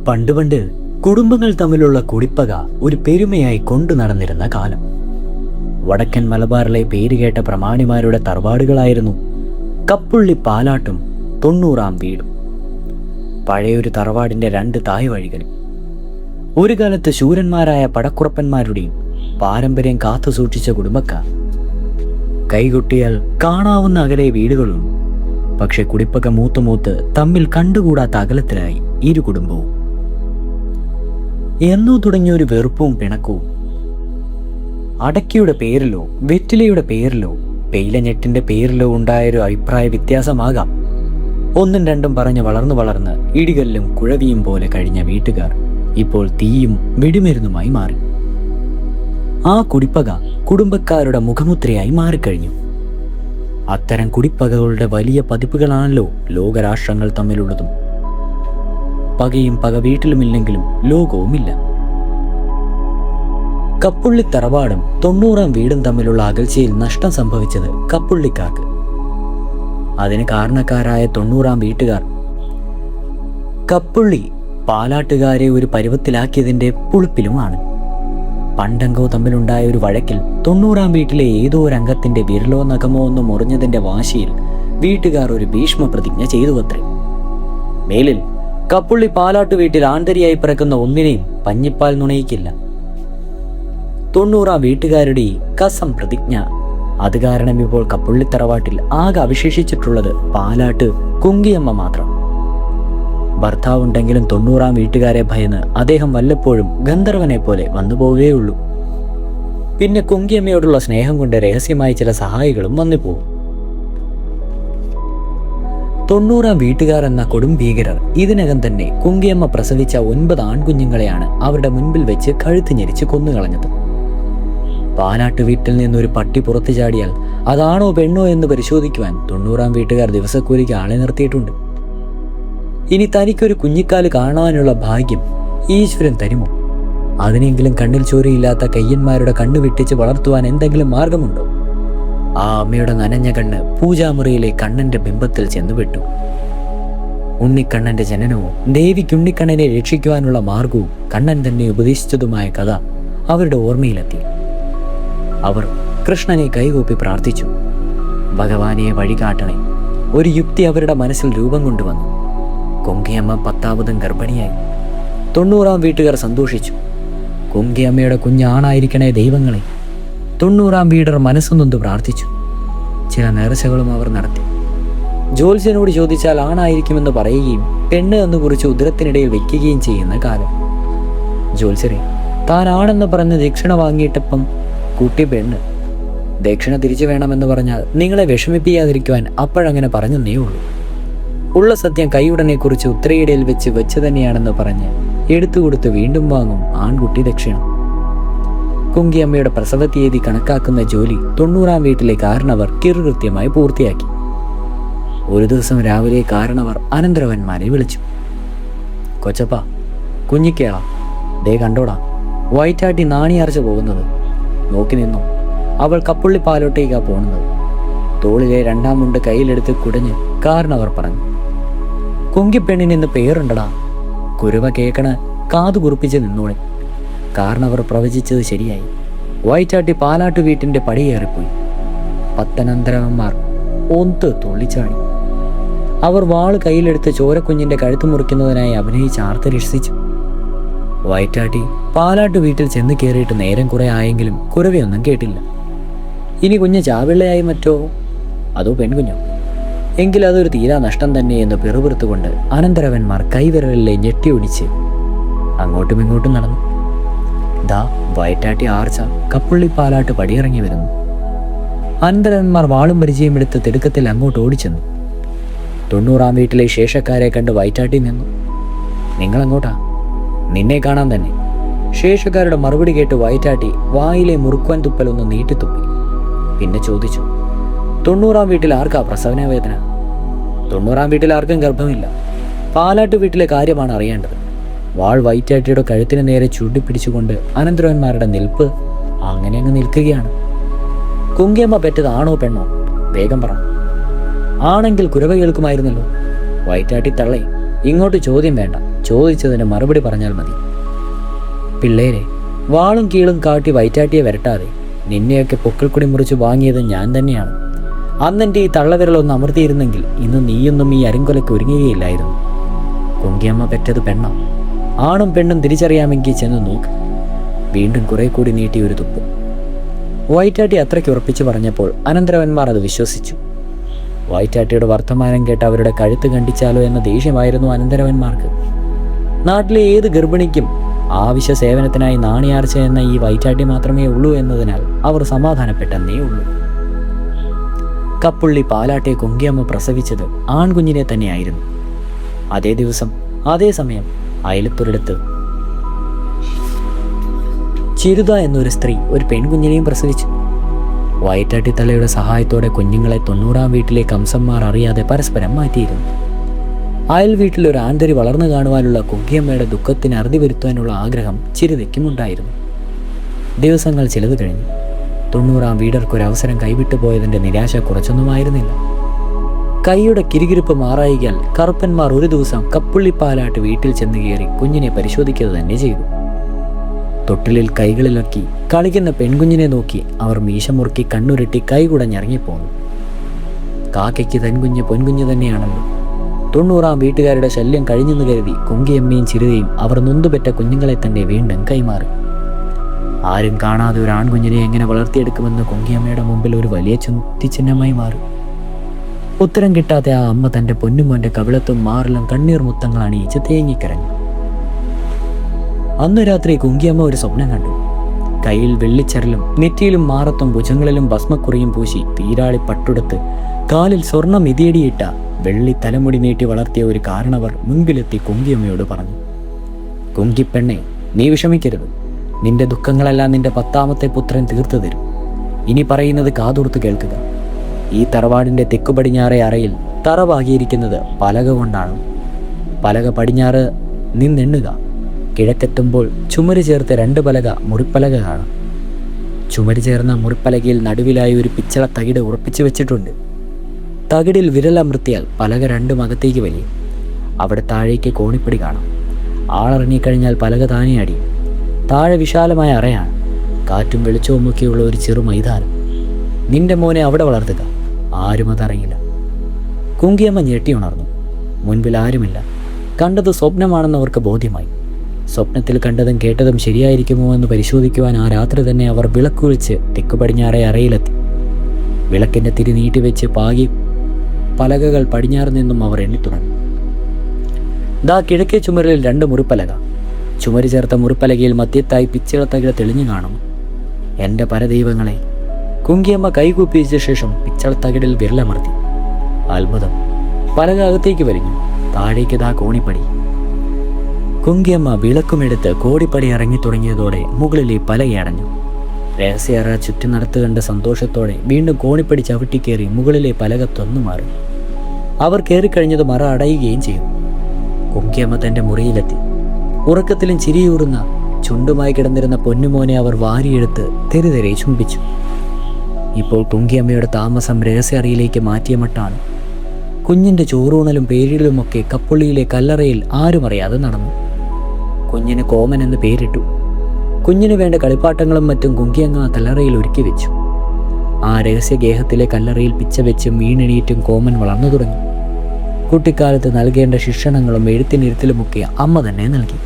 പണ്ട് പണ്ട് കുടുംബങ്ങൾ തമ്മിലുള്ള കുടിപ്പക ഒരു പെരുമയായി കൊണ്ടു നടന്നിരുന്ന കാലം. വടക്കൻ മലബാറിലെ പേരുകേട്ട പ്രമാണിമാരുടെ തറവാടുകളായിരുന്നു കപ്പുള്ളി പാലാട്ടും 90-ാം വീടും. പഴയൊരു തറവാടിന്റെ 2 തായ് വഴികളും. ഒരു കാലത്ത് ശൂരന്മാരായ പടക്കുറപ്പന്മാരുടെയും പാരമ്പര്യം കാത്തു സൂക്ഷിച്ച കുടുംബക്കാർ. കൈകൊട്ടിയാൽ കാണാവുന്ന അകലെ വീടുകളും. പക്ഷെ കുടിപ്പക മൂത്ത് തമ്മിൽ കണ്ടുകൂടാത്ത അകലത്തിലായി ഇരു കുടുംബവും. എന്നോ തുടങ്ങിയ ഒരു വെറുപ്പും പിണക്കവും. അടയ്ക്കയുടെ പേരിലോ വെറ്റിലയുടെ പേരിലോ പെയിലഞ്ഞെട്ടിന്റെ പേരിലോ ഉണ്ടായൊരു അഭിപ്രായ വ്യത്യാസമാകാം. 1-2 പറഞ്ഞ് വളർന്ന് ഇടികല്ലും കുഴവിയും പോലെ കഴിഞ്ഞ വീട്ടുകാർ ഇപ്പോൾ തീയും വെടിമരുന്നുമായി മാറി. ആ കുടിപ്പക കുടുംബക്കാരുടെ മുഖമുദ്രയായി മാറിക്കഴിഞ്ഞു. അത്തരം കുടിപ്പകകളുടെ വലിയ പതിപ്പുകളാണല്ലോ ലോകരാഷ്ട്രങ്ങൾ തമ്മിലുള്ളതും. പകയും പക വീട്ടിലുമില്ലെങ്കിലും ലോകവുമില്ല. കപ്പുള്ളി തറവാടും 90-ാം വീടും തമ്മിലുള്ള അകൽച്ചയിൽ നഷ്ടം സംഭവിച്ചത് കപ്പുള്ളിക്കാർക്ക്. അതിന് കാരണക്കാരായ 90-ാം വീട്ടുകാർ കപ്പുള്ളി പാലാട്ടുകാരെ ഒരു പരുവത്തിലാക്കിയതിന്റെ പുളിപ്പിലുമാണ്. പണ്ടങ്കോ തമ്മിലുണ്ടായ ഒരു വഴക്കിൽ 90-ാം വീട്ടിലെ ഏതോ ഒരു അംഗത്തിന്റെ വിരലോ നഖമോ ഒന്ന് മുറിഞ്ഞതിന്റെ വാശിയിൽ വീട്ടുകാർ ഒരു ഭീഷ്മ പ്രതിജ്ഞ ചെയ്തുവത്രേ. മേലിൽ കപ്പുള്ളി പാലാട്ടു വീട്ടിൽ ആന്തരിയായി പിറക്കുന്ന ഒന്നിനെയും പഞ്ഞിപ്പാൽ നുണയിക്കില്ല. 90-ാം വീട്ടുകാരുടെ ഈ കസം പ്രതിജ്ഞ. അത് കാരണം ഇപ്പോൾ കപ്പുള്ളി തറവാട്ടിൽ ആകെ അവശേഷിച്ചിട്ടുള്ളത് പാലാട്ട് കുങ്കിയമ്മ മാത്രം. ഭർത്താവുണ്ടെങ്കിലും 90-ാം വീട്ടുകാരെ ഭയന്ന് അദ്ദേഹം വല്ലപ്പോഴും ഗന്ധർവനെ പോലെ വന്നു പോവുകയുള്ളൂ. പിന്നെ കുങ്കിയമ്മയോടുള്ള സ്നേഹം കൊണ്ട് രഹസ്യമായി ചില സഹായികളും വന്നു പോകും. 90-ാം വീട്ടുകാർ എന്ന കൊടും ഭീകരർ ഇതിനകം തന്നെ കുങ്കിയമ്മ പ്രസവിച്ച 9 ആൺകുഞ്ഞുങ്ങളെയാണ് അവരുടെ മുൻപിൽ വെച്ച് കഴുത്ത് ഞെരിച്ച് കൊന്നുകളഞ്ഞത്. പാലാട്ട് വീട്ടിൽ നിന്നൊരു പട്ടി പുറത്തു ചാടിയാൽ അതാണോ പെണ്ണോ എന്ന് പരിശോധിക്കുവാൻ 90-ാം വീട്ടുകാർ ദിവസക്കൂലിക്ക് ആളെ നിർത്തിയിട്ടുണ്ട്. ഇനി തനിക്കൊരു കുഞ്ഞിക്കാല് കാണാനുള്ള ഭാഗ്യം ഈശ്വരൻ തരുമോ? അതിനെങ്കിലും കണ്ണിൽ ചോരയില്ലാത്ത കയ്യന്മാരുടെ കണ്ണു വെട്ടിച്ച് വളർത്തുവാൻ എന്തെങ്കിലും മാർഗമുണ്ടോ? ആ അമ്മയുടെ നനഞ്ഞ കണ്ണ് പൂജാമുറിയിലെ കണ്ണന്റെ ബിംബത്തിൽ ചെന്നുപെട്ടു. ഉണ്ണിക്കണ്ണന്റെ ജനനവും ദേവിക്കുണ്ണിക്കണ്ണനെ രക്ഷിക്കുവാനുള്ള മാർഗവും കണ്ണൻ തന്നെ ഉപദേശിച്ചതുമായ കഥ അവരുടെ ഓർമ്മയിലെത്തി. അവർ കൃഷ്ണനെ കൈകൂപ്പി പ്രാർത്ഥിച്ചു. ഭഗവാനെ വഴികാട്ടണേ. ഒരു യുക്തി അവരുടെ മനസ്സിൽ രൂപം കൊണ്ടുവന്നു. കുങ്കിയമ്മ 10ാമതും ഗർഭിണിയായി. 90-ാം വീട്ടുകാർ സന്തോഷിച്ചു. കുങ്കിയമ്മയുടെ കുഞ്ഞാണായിരിക്കണേ ദൈവങ്ങളെ. 90-ാം വീടർ മനസ്സുനൊന്ന് പ്രാർത്ഥിച്ചു. ചില നേർച്ചകളും അവർ നടത്തി. ജ്യോത്സ്യനോട് ചോദിച്ചാൽ ആണായിരിക്കുമെന്ന് പറയുകയും പെണ്ണ് എന്ന് കുറിച്ച് ഉദരത്തിനിടയിൽ വെക്കുകയും ചെയ്യുന്ന കാലം. ജ്യോത്സ്യരെ, താൻ ആണെന്ന് പറഞ്ഞ് ദക്ഷിണ വാങ്ങിയിട്ടപ്പം കുട്ടി പെണ്ണ്. ദക്ഷിണ തിരിച്ചു വേണമെന്ന് പറഞ്ഞാൽ നിങ്ങളെ വിഷമിപ്പിക്കാതിരിക്കുവാൻ അപ്പോഴങ്ങനെ പറഞ്ഞെന്നേ ഉള്ളൂ. ഉള്ള സത്യം കൈയുടനെ കുറിച്ച് ഉത്തരയിടയിൽ വെച്ച് തന്നെയാണെന്ന് പറഞ്ഞ് എടുത്തുകൊടുത്ത് വീണ്ടും വാങ്ങും ആൺകുട്ടി ദക്ഷിണം. കുങ്കിയമ്മയുടെ പ്രസവ തീയതി കണക്കാക്കുന്ന ജോലി 90-ാം വീട്ടിലെ കാരണവർ കിറുകൃത്യമായി പൂർത്തിയാക്കി. ഒരു ദിവസം രാവിലെ കാരണവർ അനന്തരവന്മാരെ വിളിച്ചു. കൊച്ചപ്പ, കുഞ്ഞിക്കേള, ദേ കണ്ടോടാ, വയറ്റാട്ടി നാണിയാർച്ച പോകുന്നത്. നോക്കി നിന്നു. അവൾ കപ്പുള്ളി പാലോട്ടേക്കാ പോകുന്നത്. തോളിലെ 2-ാം മുണ്ട് കയ്യിലെടുത്ത് കുടഞ്ഞ് കാരണവർ പറഞ്ഞു. കുങ്കിപ്പെണ്ണിന് ഇന്ന് പേരുണ്ടടാ. കുരുവ കേക്കണ് കാതു കുറിപ്പിച്ച് നിന്നോളെ. കാരണവർ പ്രവചിച്ചത് ശരിയായി. വയറ്റാട്ടി പാലാട്ടു വീട്ടിന്റെ പടിയേറിപ്പോയി. 10 അനന്തരവന്മാർ ഒന്ത് തുള്ളിച്ചാടി. അവർ വാള് കയ്യിലെടുത്ത് ചോരക്കുഞ്ഞിന്റെ കഴുത്ത് മുറിക്കുന്നതിനായി അഭിനയിച്ച് ആർത്തരക്ഷിച്ചു. വയറ്റാട്ടി പാലാട്ടു വീട്ടിൽ ചെന്ന് കയറിയിട്ട് നേരം കുറെ ആയെങ്കിലും കുരവയൊന്നും കേട്ടില്ല. ഇനി കുഞ്ഞ് ചാവിള്ളയായി മറ്റോ, അതോ പെൺകുഞ്ഞോ? എങ്കിൽ അതൊരു തീരാ നഷ്ടം തന്നെ എന്ന് പിറുപിറുത്തുകൊണ്ട് അനന്തരവന്മാർ കൈവിരലിലെ ഞെട്ടിയൊടിച്ച് അങ്ങോട്ടും ഇങ്ങോട്ടും നടന്നു. ദാ വയറ്റാട്ടി ആർച്ച കപ്പുള്ളി പാലാട്ട് പടിയിറങ്ങി വരുന്നു. അനന്തരവന്മാർ വാളും പരിചയം എടുത്ത് തിടുക്കത്തിൽ അങ്ങോട്ട് ഓടിച്ചെന്നു. 90-ാം വീട്ടിലെ ശേഷക്കാരെ കണ്ട് വയറ്റാട്ടി നിന്നു. നിങ്ങളെങ്ങോട്ടാ? നിന്നെ കാണാൻ തന്നെ. ശേഷക്കാരുടെ മറുപടി കേട്ട് വയറ്റാട്ടി വായിലെ മുറുക്കുവാൻ തുപ്പലൊന്ന് നീട്ടിത്തുപ്പി. പിന്നെ ചോദിച്ചു, 90-ാം വീട്ടിൽ ആർക്കാ പ്രസവന വേദന? 90-ാം വീട്ടിൽ ആർക്കും ഗർഭമില്ല. പാലാട്ടു വീട്ടിലെ കാര്യമാണ് അറിയേണ്ടത്. വാൾ വയറ്റാട്ടിയുടെ കഴുത്തിന് നേരെ ചൂണ്ടിപ്പിടിച്ചുകൊണ്ട് അനന്തരവന്മാരുടെ നിൽപ്പ് അങ്ങനെ അങ്ങ് നിൽക്കുകയാണ്. കുങ്കിയമ്മ പെറ്റതാണോ പെണ്ണോ? വേഗം പറ. ആണെങ്കിൽ കുരവ കേൾക്കുമായിരുന്നല്ലോ. വയറ്റാട്ടി തള്ളേ, ഇങ്ങോട്ട് ചോദ്യം വേണ്ട. ചോദിച്ചതിന് മറുപടി പറഞ്ഞാൽ മതി. പിള്ളേരെ, വാളും കീളും കാട്ടി വയറ്റാട്ടിയെ വരട്ടാതെ. നിന്നെയൊക്കെ പൊക്കിൾക്കുടി മുറിച്ച് വാങ്ങിയത് ഞാൻ തന്നെയാണ്. അന്നെൻ്റെ ഈ തള്ളവിരലൊന്ന് അമർത്തിയിരുന്നെങ്കിൽ ഇന്ന് നീയൊന്നും ഈ അരിങ്കൊലയ്ക്ക് ഒരുങ്ങുകയില്ലായിരുന്നു. കുങ്കിയമ്മ പെറ്റത് പെണ്ണ. ആണും പെണ്ണും തിരിച്ചറിയാമെങ്കിൽ ചെന്ന് നോക്ക്. വീണ്ടും കുറെ കൂടി നീട്ടി ഒരു തുപ്പ്. വയറ്റാട്ടി അത്രയ്ക്ക് ഉറപ്പിച്ചു പറഞ്ഞപ്പോൾ അനന്തരവന്മാർ അത് വിശ്വസിച്ചു. വയറ്റാട്ടിയുടെ വർത്തമാനം കേട്ട് അവരുടെ കഴുത്ത് കണ്ടിച്ചാലോ എന്ന ദേഷ്യമായിരുന്നു അനന്തരവന്മാർക്ക്. നാട്ടിലെ ഏത് ഗർഭിണിക്കും ആവശ്യ സേവനത്തിനായി നാണിയാർച്ച എന്ന ഈ വയറ്റാട്ടി മാത്രമേ ഉള്ളൂ എന്നതിനാൽ അവർ സമാധാനപ്പെട്ടെന്നേ ഉള്ളൂ. കപ്പുള്ളി പാലാട്ടെ കുങ്കിയമ്മ പ്രസവിച്ചത് ആൺകുഞ്ഞിനെ തന്നെയായിരുന്നു. അതേ ദിവസം അതേ സമയം അയലത്തൊരിടത്ത് ചിരുത എന്നൊരു സ്ത്രീ ഒരു പെൺകുഞ്ഞിനെയും പ്രസവിച്ചു. വയറ്റാട്ടിത്തലയുടെ സഹായത്തോടെ കുഞ്ഞുങ്ങളെ 90-ാം വീട്ടിലെ കംസന്മാർ അറിയാതെ പരസ്പരം മാറ്റിയിരുന്നു. അയൽ വീട്ടിൽ ഒരു ആന്തരി വളർന്നു കാണുവാനുള്ള കുങ്കിയമ്മയുടെ ദുഃഖത്തിന് അറുതി വരുത്താനുള്ള ആഗ്രഹം ചിരുതയ്ക്കും ഉണ്ടായിരുന്നു. ദിവസങ്ങൾ ചിലത് കഴിഞ്ഞു. 90-ാം വീടർക്കൊരവസരം കൈവിട്ടു പോയതിൻ്റെ നിരാശ കുറച്ചൊന്നുമായിരുന്നില്ല. കൈയുടെ കിരികിരിപ്പ് മാറായികയാൽ കറുപ്പന്മാർ ഒരു ദിവസം കപ്പുള്ളിപ്പാലാട്ട് വീട്ടിൽ ചെന്ന് കയറി കുഞ്ഞിനെ പരിശോധിക്കുക തന്നെ ചെയ്തു. തൊട്ടിലിൽ കൈകളിലൊക്കി കളിക്കുന്ന പെൺകുഞ്ഞിനെ നോക്കി അവർ മീശ മുറുക്കി കണ്ണുരുട്ടി കൈകുടഞ്ഞിറങ്ങിപ്പോന്നു. കാക്കയ്ക്ക് തൻകുഞ്ഞ് പൊൻകുഞ്ഞ് തന്നെയാണല്ലോ. 90-ാം വീട്ടുകാരുടെ ശല്യം കഴിഞ്ഞെന്ന് കരുതി കുങ്കിയമ്മയും ചിരുതയും അവർ നൊന്തുപെറ്റ കുഞ്ഞുങ്ങളെ തന്നെ വീണ്ടും കൈമാറി. ആരും കാണാതെ ഒരു ആൺകുഞ്ഞിനെ എങ്ങനെ വളർത്തിയെടുക്കുമെന്ന് കുങ്കിയമ്മയുടെ മുമ്പിൽ ഒരു വലിയ ചോദ്യചിഹ്നമായി മാറി. ഉത്തരം കിട്ടാതെ ആ അമ്മ തൻ്റെ പൊന്നുമോൻ്റെ കവിളത്തും മാറിലും കണ്ണീർ മുത്തങ്ങൾ അണിയിച്ച് തേങ്ങിക്കരഞ്ഞു. അന്നു രാത്രി കുങ്കിയമ്മ ഒരു സ്വപ്നം കണ്ടു. കയ്യിൽ വെള്ളിച്ചരലും നെറ്റിയിലും മാറത്തും ഭുജങ്ങളിലും ഭസ്മക്കുറിയും പൂശി തീരാളി പട്ടുടുത്ത് കാലിൽ സ്വർണ്ണ മിതിയടിയിട്ട വെള്ളി തലമുടി നീട്ടി വളർത്തിയ ഒരു കാരണവർ മുൻപിലെത്തി കുങ്കിയമ്മയോട് പറഞ്ഞു, കുങ്കിപ്പെണ്ണെ, നീ വിഷമിക്കരുത്. നിന്റെ ദുഃഖങ്ങളെല്ലാം നിന്റെ 10-ാമത്തെ പുത്രൻ തീർത്തു തരും. ഇനി പറയുന്നത് കാതോർത്ത് കേൾക്കുക. ഈ തറവാടിൻ്റെ തെക്കു പടിഞ്ഞാറേ അറയിൽ തറ പാകിയിരിക്കുന്നത് പലക കൊണ്ടാണ്. പലക പടിഞ്ഞാറ് നിന്നെണ്ണുക. കിഴക്കെത്തുമ്പോൾ ചുമര് ചേർത്ത് 2 പലക മുറിപ്പലക കാണാം. ചുമര് ചേർന്ന മുറിപ്പലകയിൽ നടുവിലായി ഒരു പിച്ചള തകിട് ഉറപ്പിച്ചു വെച്ചിട്ടുണ്ട്. തകിടിൽ വിരലമർത്തിയാൽ പലക 2 അകത്തേക്ക് വലിയും. അവിടെ താഴേക്ക് കോണിപ്പടി കാണാം. ആളിറങ്ങിക്കഴിഞ്ഞാൽ പലക താനെ അടിയും. താഴെ വിശാലമായ അറയാണ്. കാറ്റും വെളിച്ചവും ഒക്കെയുള്ള ഒരു ചെറു മൈതാനം. നിന്റെ മോനെ അവിടെ വളർത്തുക. ആരും അതറിയില്ല. കുങ്കിയമ്മ ഞെട്ടിയുണർന്നു. മുൻപിൽ ആരുമില്ല. കണ്ടത് സ്വപ്നമാണെന്ന് അവർക്ക് ബോധ്യമായി. സ്വപ്നത്തിൽ കണ്ടതും കേട്ടതും ശരിയായിരിക്കുമോ എന്ന് പരിശോധിക്കുവാൻ ആ രാത്രി തന്നെ അവർ വിളക്ക് വിളിച്ച് തെക്കു പടിഞ്ഞാറേ അറയിലെത്തി. വിളക്കിൻ്റെ തിരി നീട്ടിവെച്ച് പാകി പലകകൾ പടിഞ്ഞാറ് നിന്നും അവർ എണ്ണിത്തുടങ്ങി. ദാ കിഴക്കേ ചുമരിൽ 2 മുറിപ്പലക. ചുമര് ചേർത്ത മുറിപ്പലകയിൽ മധ്യത്തായി പിച്ചളത്തകിട തെളിഞ്ഞു കാണും. എൻ്റെ പരദൈവങ്ങളെ! കുങ്കിയമ്മ കൈകൂപ്പിച്ച ശേഷം പിച്ചളത്തകിടിൽ വിരലമർത്തി. അത്ഭുതം! പലക അകത്തേക്ക് വലിഞ്ഞു. താഴേക്ക് ദാ കോണിപ്പടി. കുങ്കിയമ്മ വിളക്കുമെടുത്ത് കോടിപ്പടി ഇറങ്ങി തുടങ്ങിയതോടെ മുകളിലെ പലകയടഞ്ഞു. രഹസ്യറ ചുറ്റി നടത്തു കണ്ട സന്തോഷത്തോടെ വീണ്ടും കോണിപ്പടി ചവിട്ടിക്കേറി മുകളിലെ പലക തൊന്നു മാറി. അവർ കയറിക്കഴിഞ്ഞത് മറ അടയുകയും ചെയ്തു. കുങ്കിയമ്മ തൻ്റെ മുറിയിലെത്തി. ഉറക്കത്തിലും ചിരിയൂറുന്ന ചുണ്ടുമായി കിടന്നിരുന്ന പൊന്നുമോനെ അവർ വാരിയെടുത്ത് തെരുതെരെ ചുംബിച്ചു. ഇപ്പോൾ കുങ്കിയമ്മയുടെ താമസം രഹസ്യറയിലേക്ക് മാറ്റിയ മട്ടാണ്. കുഞ്ഞിൻ്റെ ചോറൂണലും പേരിടലുമൊക്കെ കപ്പുള്ളിയിലെ കല്ലറയിൽ ആരും അറിയാതെ നടന്നു. കുഞ്ഞിന് കോമൻ എന്ന് പേരിട്ടു. കുഞ്ഞിന് വേണ്ട കളിപ്പാട്ടങ്ങളും മറ്റും കുങ്കിയമ്മ കല്ലറയിൽ ഒരുക്കി വെച്ചു. ആ രഹസ്യഗേഹത്തിലെ കല്ലറയിൽ പിച്ച വെച്ചും വീണെണീറ്റും കോമൻ വളർന്നു തുടങ്ങി. കുട്ടിക്കാലത്ത് നൽകേണ്ട ശിക്ഷണങ്ങളും എഴുത്തിനിരുത്തലുമൊക്കെ അമ്മ തന്നെ നൽകി.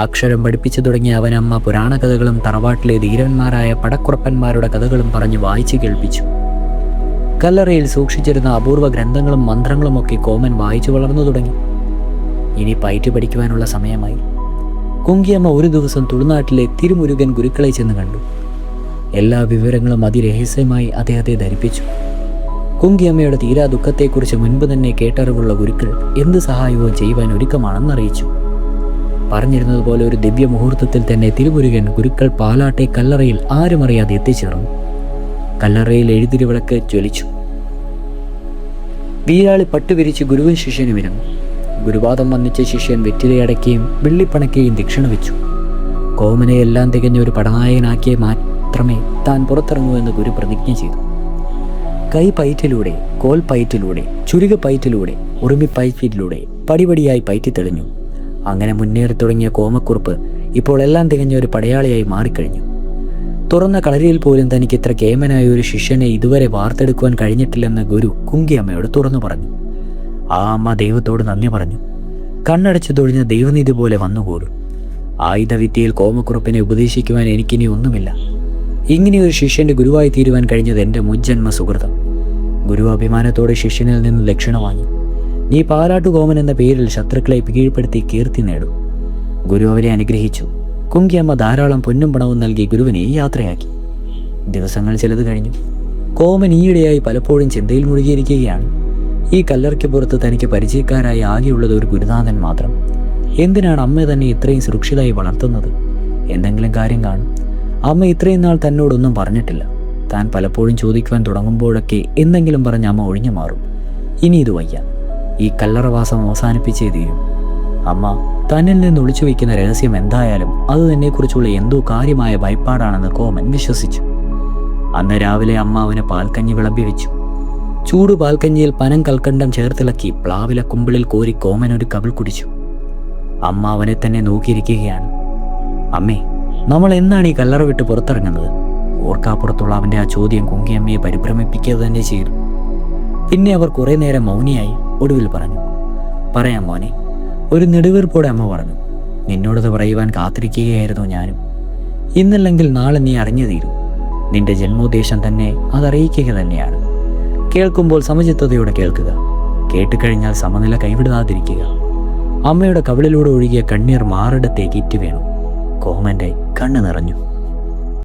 അക്ഷരം പഠിപ്പിച്ചു തുടങ്ങിയ അവനമ്മ പുരാണ കഥകളും തറവാട്ടിലെ ധീരന്മാരായ പടക്കുറപ്പന്മാരുടെ കഥകളും പറഞ്ഞ് വായിച്ചു കേൾപ്പിച്ചു. കല്ലറയിൽ സൂക്ഷിച്ചിരുന്ന അപൂർവ ഗ്രന്ഥങ്ങളും മന്ത്രങ്ങളുമൊക്കെ കോമൻ വായിച്ചു വളർന്നു തുടങ്ങി. ഇനി പയറ്റ് പഠിക്കുവാനുള്ള സമയമായി. കുങ്കിയമ്മ ഒരു ദിവസം തുളുനാട്ടിലെ തിരുമുരുകൻ ഗുരുക്കളെ ചെന്ന് കണ്ടു. എല്ലാ വിവരങ്ങളും അതിരഹസ്യമായി അദ്ദേഹത്തെ ധരിപ്പിച്ചു. കുങ്കിയമ്മയുടെ തീരാ ദുഃഖത്തെക്കുറിച്ച് മുൻപ് തന്നെ കേട്ടറിവുള്ള ഗുരുക്കൾ എന്ത് സഹായവും ചെയ്യുവാൻ ഒരുക്കമാണെന്നറിയിച്ചു. പറഞ്ഞിരുന്നതുപോലെ ഒരു ദിവ്യ മുഹൂർത്തത്തിൽ തന്നെ തിരുമുരുകൻ ഗുരുക്കൾ പാലാട്ടെ കല്ലറയിൽ ആരും അറിയാതെ എത്തിച്ചേർന്നു. കല്ലറയിൽ എഴുതിരി വിളക്ക് ജ്വലിച്ചു. വീരാളി പട്ടുവിരിച്ച് ഗുരുവും ശിഷ്യനും ഇരുന്നു. ഗുരുവാദം വന്നിച്ച ശിഷ്യൻ വെറ്റിലയടക്കുകയും വെള്ളിപ്പണക്കുകയും ദക്ഷിണ വെച്ചു. കോമനെയെല്ലാം തികഞ്ഞ ഒരു പടനായകനാക്കിയ മാത്രമേ താൻ പുറത്തിറങ്ങൂ എന്ന് ഗുരു പ്രതിജ്ഞ ചെയ്തു. കൈ പയറ്റിലൂടെ, കോൽ പയറ്റിലൂടെ, ചുരുക പയറ്റിലൂടെ, ഉറുമി പയറ്റിലൂടെ പടിപടിയായി പയറ്റി തെളിഞ്ഞു. അങ്ങനെ മുന്നേറി തുടങ്ങിയ കോമക്കുറുപ്പ് ഇപ്പോൾ എല്ലാം തികഞ്ഞ ഒരു പടയാളിയായി മാറിക്കഴിഞ്ഞു. തുറന്ന കളരിയിൽ പോലും തനിക്ക് ഇത്ര കേമനായ ഒരു ശിഷ്യനെ ഇതുവരെ വാർത്തെടുക്കുവാൻ കഴിഞ്ഞിട്ടില്ലെന്ന് ഗുരു കുങ്കിയമ്മയോട് തുറന്നു പറഞ്ഞു. ആ അമ്മ ദൈവത്തോട് നന്ദി പറഞ്ഞു. കണ്ണടച്ചു തൊഴിഞ്ഞ ദൈവനീതി പോലെ വന്നുകൂടും. ആയുധവിദ്യയിൽ കോമക്കുറുപ്പിനെ ഉപദേശിക്കുവാൻ എനിക്കിനി ഒന്നുമില്ല. ഇങ്ങനെയൊരു ശിഷ്യന്റെ ഗുരുവായി തീരുവാൻ കഴിഞ്ഞത് എൻ്റെ മുജ്ജന്മ സുഹൃതം. ഗുരു അഭിമാനത്തോടെ ശിഷ്യനിൽ നിന്ന് ദക്ഷിണ വാങ്ങി. നീ പാലാട്ടുകോമൻ എന്ന പേരിൽ ശത്രുക്കളെ കീഴ്പ്പെടുത്തി കീർത്തി നേടും. ഗുരു അവരെ അനുഗ്രഹിച്ചു. കുങ്കിയമ്മ ധാരാളം പൊന്നും പണവും നൽകി ഗുരുവിനെ യാത്രയാക്കി. ദിവസങ്ങൾ ചിലത് കഴിഞ്ഞു. കോമൻ ഈയിടെയായി പലപ്പോഴും ചിന്തയിൽ മുഴുകിയിരിക്കുകയാണ്. ഈ കല്ലറയ്ക്ക് പുറത്ത് തനിക്ക് പരിചയക്കാരായി ആകെയുള്ളത് ഒരു ഗുരുനാഥൻ മാത്രം. എന്തിനാണ് അമ്മ തന്നെ ഇത്രയും സുരക്ഷിതമായി വളർത്തുന്നത്? എന്തെങ്കിലും കാര്യം കാണും. അമ്മ ഇത്രയും നാൾ തന്നോടൊന്നും പറഞ്ഞിട്ടില്ല. താൻ പലപ്പോഴും ചോദിക്കുവാൻ തുടങ്ങുമ്പോഴൊക്കെ എന്തെങ്കിലും പറഞ്ഞ് അമ്മ ഒഴിഞ്ഞു മാറും. ഇനി ഇത് വയ്യ. ഈ കല്ലറവാസം അവസാനിപ്പിച്ചേ തീരും. അമ്മ തന്നിൽ നിന്ന് ഒളിച്ചു വയ്ക്കുന്ന രഹസ്യം എന്തായാലും അത് തന്നെക്കുറിച്ചുള്ള എന്തോ കാര്യമായ ഭയപ്പാടാണെന്ന് കോമൻ വിശ്വസിച്ചു. അന്ന് രാവിലെ അമ്മ അവന് പാൽക്കഞ്ഞി വിളമ്പി വെച്ചു. ചൂട് പാൽക്കഞ്ഞിയിൽ പനം കൽക്കണ്ടം ചേർത്തിളക്കി പ്ലാവില കുമ്പിളിൽ കോരി കോമൻ ഒരു കവിൾ കുടിച്ചു. അമ്മ അവനെ തന്നെ നോക്കിയിരിക്കുകയാണ്. അമ്മേ, നമ്മൾ എന്നാണ് ഈ കല്ലറ വിട്ട് പുറത്തിറങ്ങുന്നത്? ഓർക്കാപ്പുറത്തുള്ള അവൻ്റെ ആ ചോദ്യം കുങ്കിയമ്മയെ പരിഭ്രമിപ്പിക്കുക തന്നെ ചെയ്തു. പിന്നെ അവർ കുറെ നേരം മൗനിയായി. ഒടുവിൽ പറഞ്ഞു, പറയാം മോനെ. ഒരു നെടുവീർപ്പോടെ അമ്മ പറഞ്ഞു. നിന്നോടത് പറയുവാൻ കാത്തിരിക്കുകയായിരുന്നു ഞാനും. ഇന്നല്ലെങ്കിൽ നാളെ നീ അറിഞ്ഞു തീരും. നിന്റെ ജന്മോദ്ദേശം തന്നെ അതറിയിക്കുക തന്നെയാണ്. കേൾക്കുമ്പോൾ സമചിത്തതയോടെ കേൾക്കുക. കേട്ടുകഴിഞ്ഞാൽ സമനില കൈവിടാതിരിക്കുക. അമ്മയുടെ കവിളിലൂടെ ഒഴുകിയ കണ്ണീർ മാറിടത്തേക്ക് ഇറ്റു വീണു. കോമന്റെ കണ്ണു നിറഞ്ഞു.